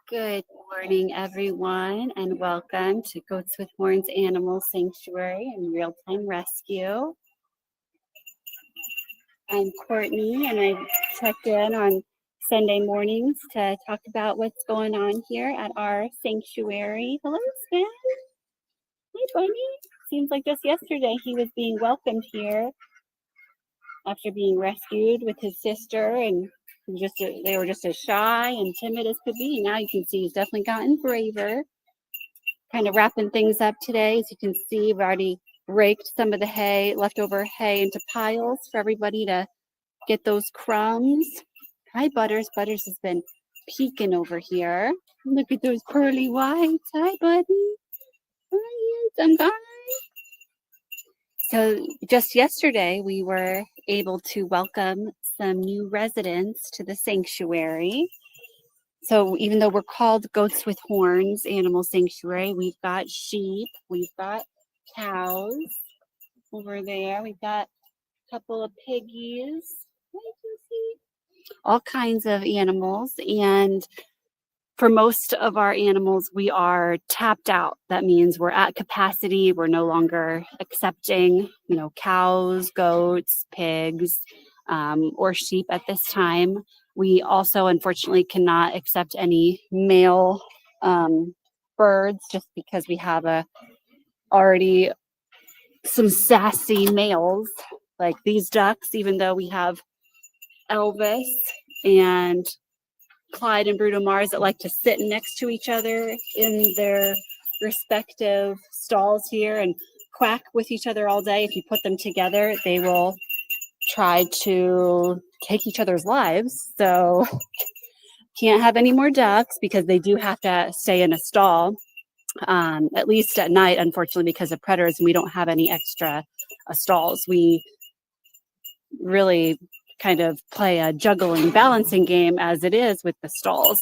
Good morning, everyone, and welcome to Goats with Horns Animal Sanctuary and Real-Time Rescue. I'm Courtney, and I checked in on Sunday mornings to talk about what's going on here at our sanctuary. Hello, Sven. Hey, Bunny. Seems like just yesterday he was being welcomed here after being rescued with his sister, and they were just as shy and timid as could be. Now you can see he's definitely gotten braver. Kind of wrapping things up today. As you can see, we've already raked some of the hay, leftover hay, into piles for everybody to get those crumbs. Hi, Butters. Butters has been peeking over here. Look at those pearly whites. Hi, buddy. Hi, handsome guy. So just yesterday, we were able to welcome some new residents to the sanctuary. So even though we're called Goats with Horns Animal Sanctuary, we've got sheep, we've got cows over there, we've got a couple of piggies, all kinds of animals. And for most of our animals, we are tapped out. That means we're at capacity. We're no longer accepting, cows, goats, pigs, or sheep at this time. We also, unfortunately, cannot accept any male birds just because we have already some sassy males like these ducks, even though we have Elvis and Clyde and Bruno Mars that like to sit next to each other in their respective stalls here and quack with each other all day. If you put them together, they will try to take each other's lives. So can't have any more ducks because they do have to stay in a stall, at least at night, unfortunately, because of predators, and we don't have any extra stalls. We really kind of play a juggling balancing game as it is with the stalls,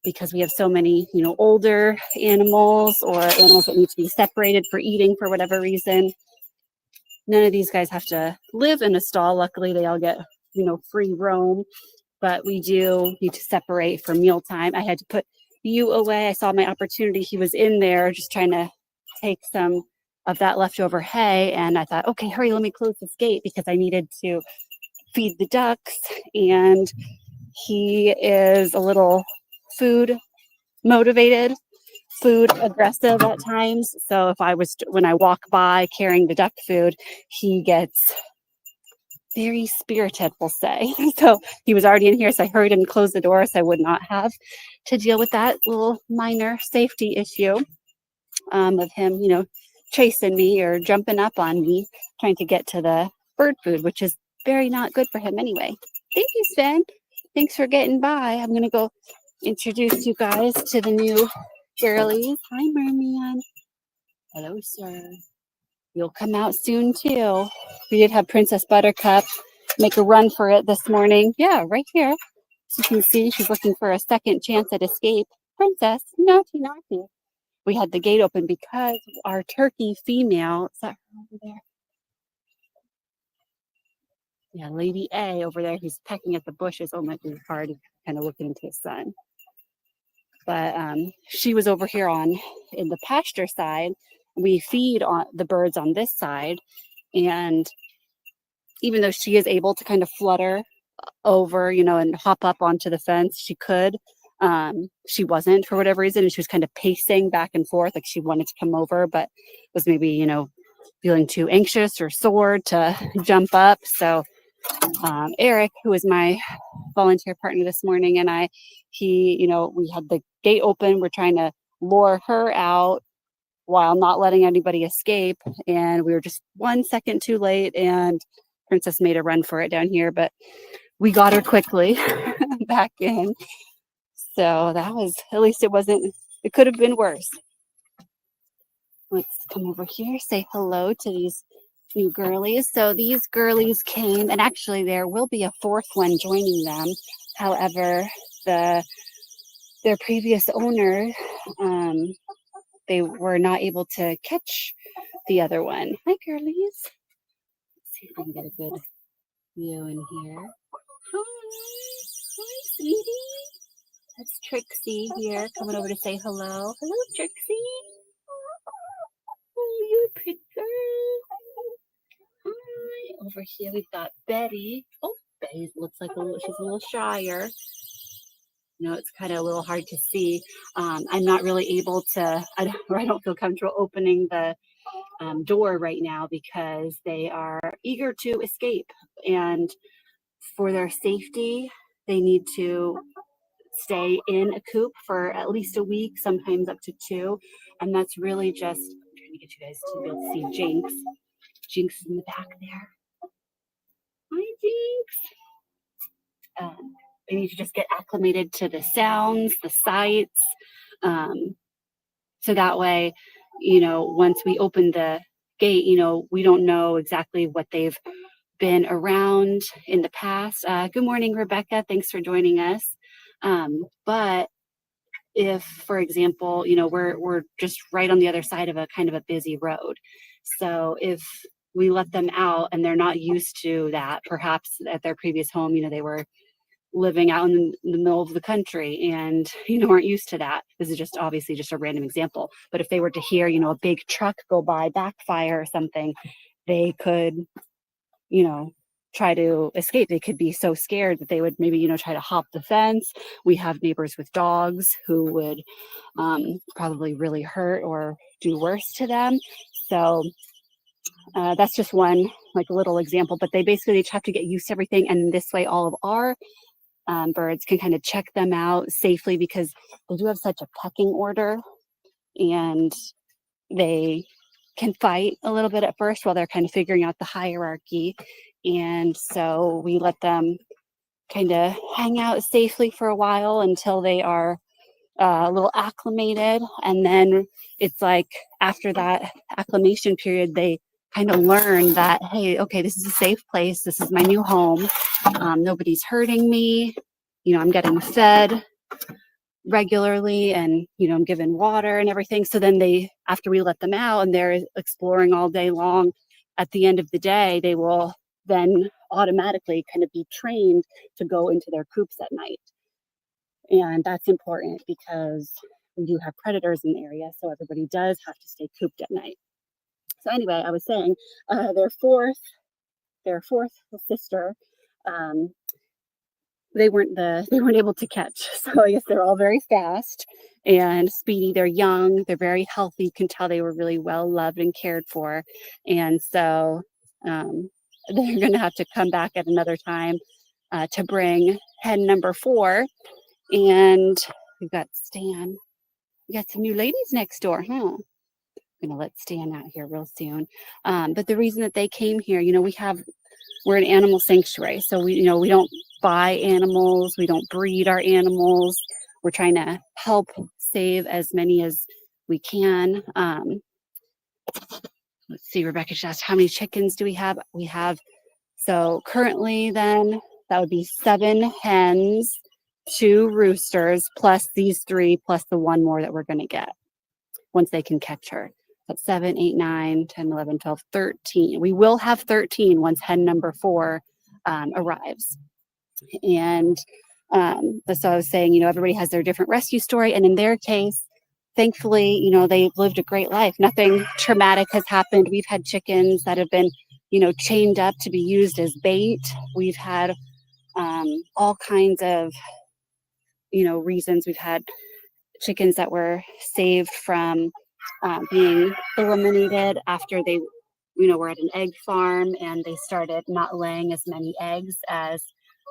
because we have so many older animals or animals that need to be separated for eating for whatever reason. None of these guys have to live in a stall. Luckily they all get free roam, but we do need to separate for mealtime. I had to put you away. I saw my opportunity. He was in there just trying to take some of that leftover hay, and I thought, okay, hurry, let me close this gate because I needed to feed the ducks. And he is a little food motivated, food aggressive at times. So when I walk by carrying the duck food, he gets very spirited, we'll say. So he was already in here, so I hurried and closed the door so I would not have to deal with that little minor safety issue of him, chasing me or jumping up on me, trying to get to the bird food, which is very not good for him anyway. Thank you, Sven. Thanks for getting by. I'm going to go introduce you guys to the new girlies. Hi, Merman. Hello, sir. You'll come out soon, too. We did have Princess Buttercup make a run for it this morning. Yeah, right here. As you can see, she's looking for a second chance at escape. Princess, naughty, naughty. We had the gate open because our turkey female, is that her over there? Yeah, Lady A over there, who's pecking at the bushes. Oh, might be hard, kind of looking into the sun. But she was over here in the pasture side. We feed on the birds on this side, and even though she is able to kind of flutter over, and hop up onto the fence, she could. She wasn't for whatever reason, and she was kind of pacing back and forth, like she wanted to come over, but was maybe, feeling too anxious or sore to jump up. So Eric, who was my volunteer partner this morning, and we had the gate open. We're trying to lure her out while not letting anybody escape, and we were just 1 second too late, and Princess made a run for it down here, but we got her quickly back in. So that was, at least it could have been worse. Let's come over here, say hello to these new girlies. So these girlies came, and actually there will be a fourth one joining them. However, their previous owner, they were not able to catch the other one. Hi, girlies. Let's see if we can get a good view in here. Hi, sweetie. That's Trixie here, coming over to say hello. Hello, Trixie. Oh, you're a pretty girl. Hi. Over here we've got Betty. Oh, Betty looks like she's a little shyer. You know, it's kind of a little hard to see. I'm not really able to, I don't feel comfortable opening the door right now because they are eager to escape. And for their safety, they need to stay in a coop for at least a week, sometimes up to 2. And that's really just, I'm trying to get you guys to be able to see Jinx. Jinx is in the back there. Hi, Jinx. They need to just get acclimated to the sounds, the sights. So that way, you know, once we open the gate, you know, we don't know exactly what they've been around in the past. Good morning, Rebecca. Thanks for joining us. But if, for example, you know, we're just right on the other side of a kind of a busy road. So if we let them out and they're not used to that, perhaps at their previous home, you know, they were living out in the middle of the country and, you know, aren't used to that. This is just obviously just a random example. But if they were to hear, you know, a big truck go by, backfire or something, they could, you know, try to escape. They could be so scared that they would maybe, you know, try to hop the fence. We have neighbors with dogs who would probably really hurt or do worse to them. So that's just one like little example, but they basically each have to get used to everything. And this way, all of our birds can kind of check them out safely because they do have such a pecking order and they can fight a little bit at first while they're kind of figuring out the hierarchy. And so we let them kind of hang out safely for a while until they are a little acclimated. And then it's like after that acclimation period, they kind of learn that, hey, okay, this is a safe place. This is my new home. Nobody's hurting me. You know, I'm getting fed regularly and, you know, I'm given water and everything. So then they, after we let them out and they're exploring all day long, at the end of the day, they will then automatically kind of be trained to go into their coops at night. And that's important because we do have predators in the area. So everybody does have to stay cooped at night. So anyway, I was saying their fourth sister, they weren't able to catch. So I guess they're all very fast and speedy. They're young, they're very healthy. You can tell they were really well loved and cared for. And so they're going to have to come back at another time to bring hen number 4. And we've got Stan. We got some new ladies next door, huh? I'm going to let Stan out here real soon. But the reason that they came here, you know, we're an animal sanctuary. So we don't buy animals. We don't breed our animals. We're trying to help save as many as we can. Let's see, Rebecca just asked, how many chickens do we have? We have, so currently then, that would be 7 hens, 2 roosters, plus these 3, plus the 1 more that we're going to get once they can catch her. That's 7, 8, 9, 10, 11, 12, 13. We will have 13 once hen number 4 arrives. And so I was saying, you know, everybody has their different rescue story. And in their case, thankfully, you know, they've lived a great life. Nothing traumatic has happened. We've had chickens that have been, you know, chained up to be used as bait. We've had all kinds of, you know, reasons. We've had chickens that were saved from being eliminated after they, you know, were at an egg farm and they started not laying as many eggs as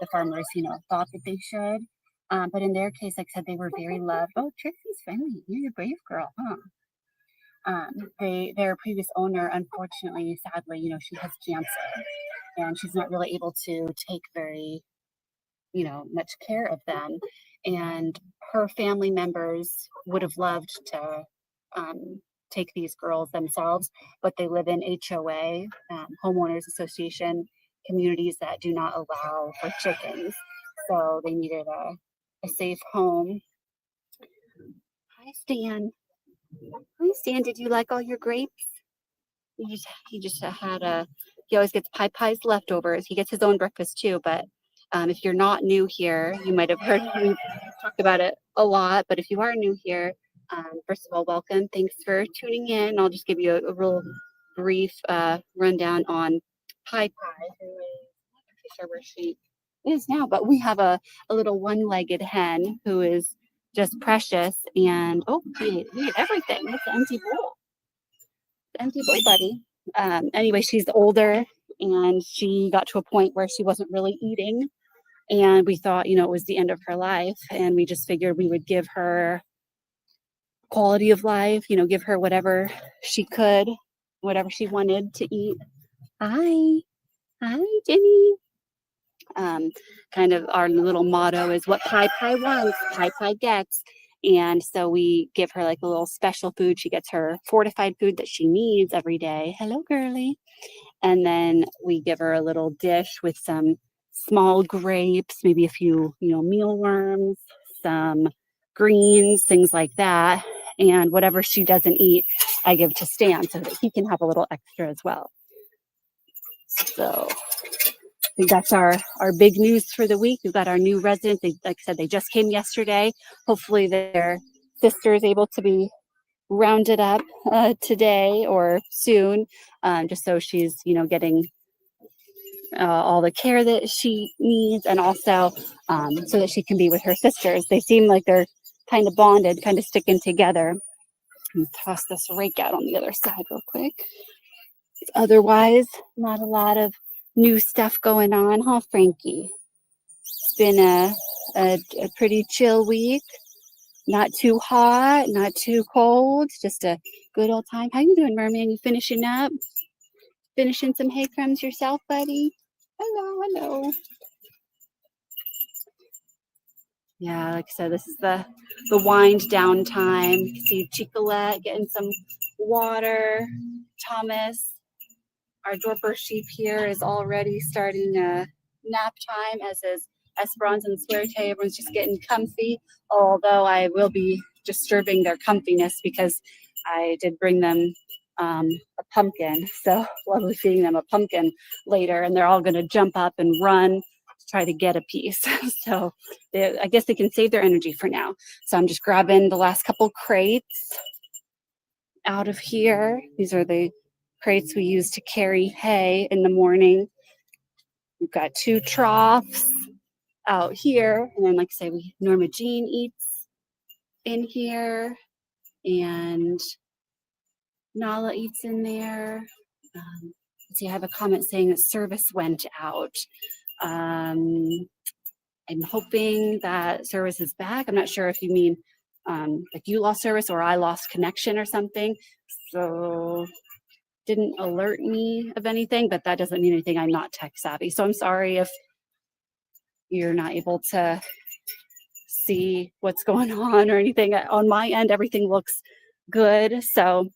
the farmers, you know, thought that they should. But in their case, like I said, they were very loved. Oh, Trixie's friendly. You're a brave girl, huh? Their previous owner, unfortunately, sadly, you know, she has cancer and she's not really able to take very, you know, much care of them. And her family members would have loved to take these girls themselves, but they live in HOA, homeowners association communities that do not allow for chickens. So they needed a safe home. Hi, Stan. Hi, Stan. Did you like all your grapes? He just had he always gets pies leftovers. He gets his own breakfast too, but If you're not new here, you might have heard me talk about it a lot, but if you are new here, first of all, welcome. Thanks for tuning in. I'll just give you a real brief rundown on Pie Pie, who is not actually sure where she is now, but we have a little one-legged hen who is just precious. And oh, he ate everything. It's an empty bowl. Empty bowl, buddy. Anyway, she's older and she got to a point where she wasn't really eating. And we thought, it was the end of her life. And we just figured we would give her quality of life, give her whatever she could, whatever she wanted to eat. Hi, Jenny. Kind of our little motto is what Pie Pie wants, Pie Pie gets. And so we give her like a little special food. She gets her fortified food that she needs every day. Hello, girly. And then we give her a little dish with some small grapes, maybe a few, mealworms, some greens, things like that. And whatever she doesn't eat, I give to Stan so that he can have a little extra as well. So I think that's our big news for the week. We've got our new residents. They, like I said, they just came yesterday. Hopefully their sister is able to be rounded up today or soon, just so she's, getting all the care that she needs, and also so that she can be with her sisters. They seem like they're kind of bonded, kind of sticking together. Let me toss this rake out on the other side real quick. Otherwise, not a lot of new stuff going on, huh, Frankie? It's been a pretty chill week. Not too hot, not too cold, just a good old time. How you doing, Merman? You finishing up? Finishing some hay crumbs yourself, buddy? Hello. Yeah, like I said, this is the wind down time. You see Chicolette getting some water. Thomas, our Dorper sheep here, is already starting nap time, as is Esperanza and Suerte. Everyone's just getting comfy, although I will be disturbing their comfiness because I did bring them a pumpkin. So I'll be feeding them a pumpkin later, and they're all going to jump up and run to try to get a piece. So I guess they can save their energy for now. So I'm just grabbing the last couple crates out of here. These are the crates we use to carry hay in the morning. We've got 2 troughs out here, and then, like I say, Norma Jean eats in here, and Nala eats in there. Let's see, I have a comment saying that service went out. I'm hoping that service is back. I'm not sure if you mean like you lost service or I lost connection or something. So didn't alert me of anything, but that doesn't mean anything. I'm not tech savvy. So I'm sorry if you're not able to see what's going on or anything. On my end, everything looks good. So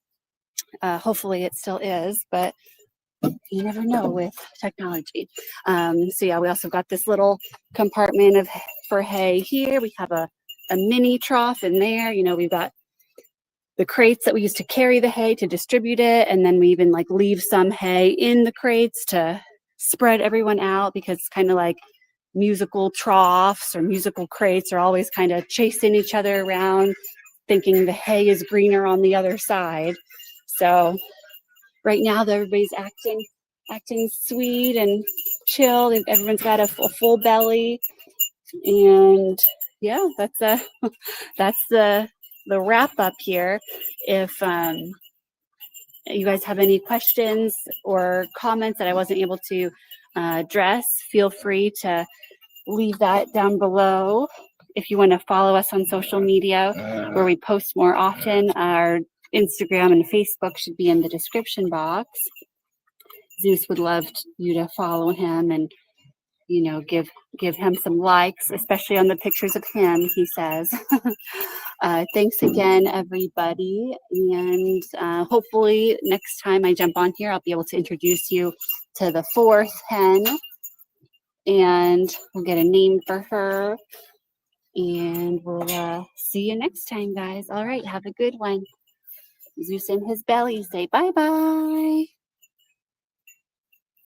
hopefully it still is, but you never know with technology. So yeah, we also got this little compartment for hay here. We have a mini trough in there. We've got the crates that we use to carry the hay to distribute it, and then we even like leave some hay in the crates to spread everyone out, because it's kind of like musical troughs or musical crates are always kind of chasing each other around, thinking the hay is greener on the other side. So right now everybody's acting sweet and chill. Everyone's got a full belly, and yeah, that's the wrap up here. If you guys have any questions or comments that I wasn't able to address, feel free to leave that down below. If you want to follow us on social media where we post more often, our Instagram and Facebook should be in the description box. Zeus would love you to follow him and give him some likes, especially on the pictures of him, he says. Thanks again, everybody. And hopefully next time I jump on here, I'll be able to introduce you to the 4th hen. And we'll get a name for her. And we'll see you next time, guys. All right, have a good one. Zeus in his belly. Say bye-bye.